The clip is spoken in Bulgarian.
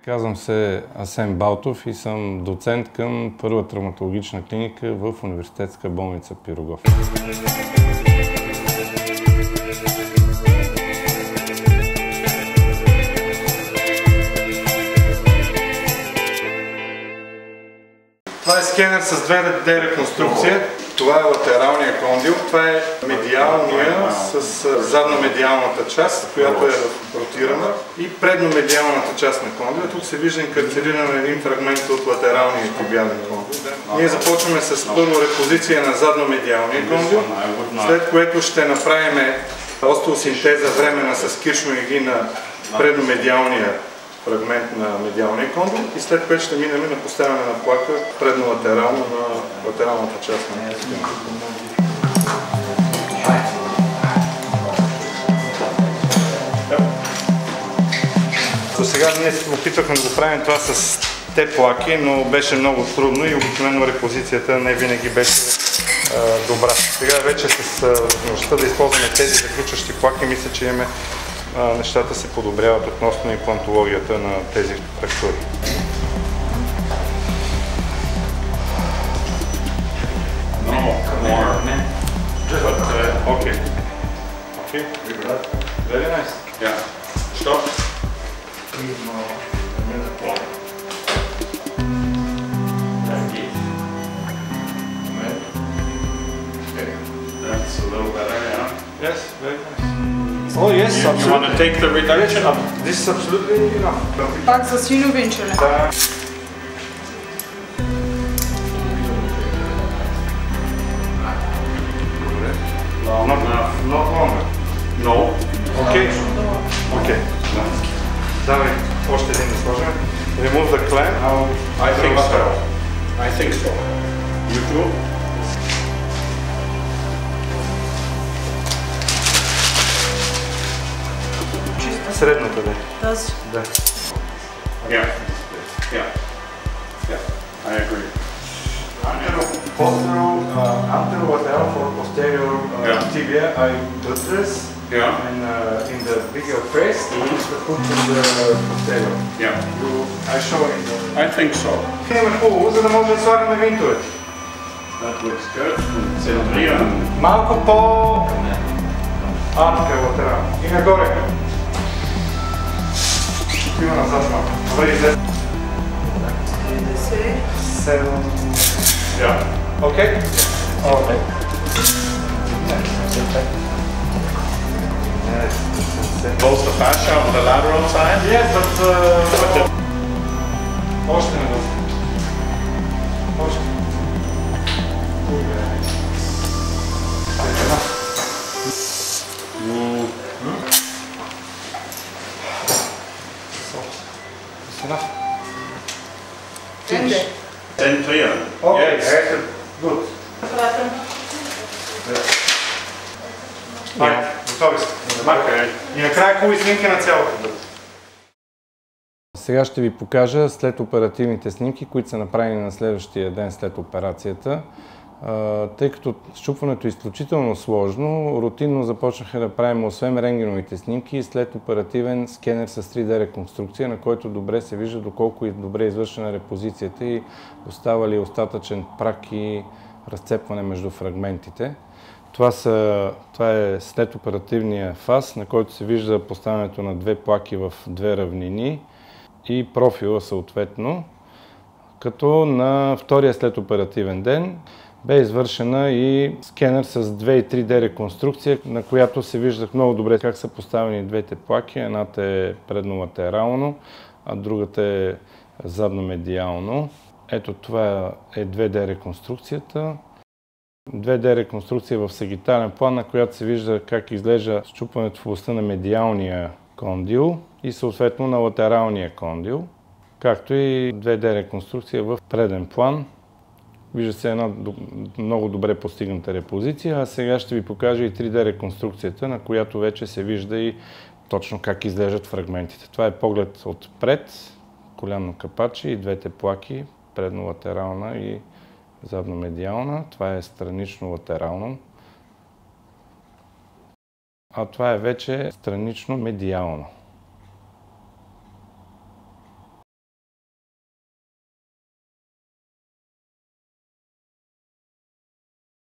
Казвам се Асен Балтов и съм доцент към Първа травматологична клиника в Университетска болница Пирогов. Това е скенер с 2D реконструкция. Това е латералния кондил. Това е медиалния с задно-медиалната част, която е ротирана, и предно-медиалната част на кондила. Тук се вижда инкарцериран един фрагмент от латералния тибиален кондил. Ние започваме с първо репозиция на задно-медиалния кондил, след което ще направим остеосинтеза временна с киршноиги на предно-медиалния фрагмент на медиалния кондил и след което ще минем на поставяне на плака предно-латерално на латералната част на кондила. До сега ние опитвахме да го правим това с те плаки, но беше много трудно и обикновено репозицията не винаги беше добра. Сега вече с възможността да използваме тези заключващи плаки, мисля, че имаме нещата се подобряват относно имплантологията на тези фрактури. Okay. Very nice. Yeah. Stop. That's a little better, yeah. Yes, very nice. Oh yes, absolutely. You want to take the reduction up? This is absolutely enough. Пак за свиновинчене. Да. Long enough. Not longer. No. Okay. Okay. Давай, още един да сложим. Remove the clamp. I think so. I think so. You too? Средната да. Тази? Да. Yeah. Yeah. Yeah. I agree. Anterolateral for posterior tibia, I buttress. Yeah. And in the bigger face, the foot in the posterior. Yeah. I show it. I think so. Имаме хубаво, за да може да слагаме винтовете. That looks good. Центриран. Малко по... така латерално. И нагоре. Има назад малко. Добре, излез. 7. Yeah. Okay? Okay. Both the fascia on the lateral side? Yes, but... Още не дълго. Още. Centrieren. Okay, Yes. good. Готови сте. И накрая хубави снимки на цялото. Сега ще ви покажа след оперативните снимки, които са направени на следващия ден след операцията. Тъй като счупването е изключително сложно, рутинно започнаха да правим освен рентгеновите снимки и след оперативен скенер с 3D реконструкция, на който добре се вижда доколко добре е извършена репозицията и остава ли остатъчен прак и разцепване между фрагментите. Това е след оперативния фаз, на който се вижда поставянето на две плаки в две равнини и профила съответно, като на втория след оперативен ден бе извършена и скенер с 2 и 3D реконструкция, на която се виждах много добре как са поставени двете плаки. Едната е предно-латерално, а другата е задно-медиално. Ето това е 2D реконструкцията. 2D реконструкция в сагитален план, на която се вижда как изглежда счупването в областта на медиалния кондил и съответно на латералния кондил, както и 2D реконструкция в преден план. Вижда се една много добре постигната репозиция, а сега ще ви покажа и 3D реконструкцията, на която вече се вижда и точно как изглеждат фрагментите. Това е поглед отпред, коляно капаче и двете плаки, предно-латерална и задно-медиална. Това е странично-латерално. А това е вече странично-медиално.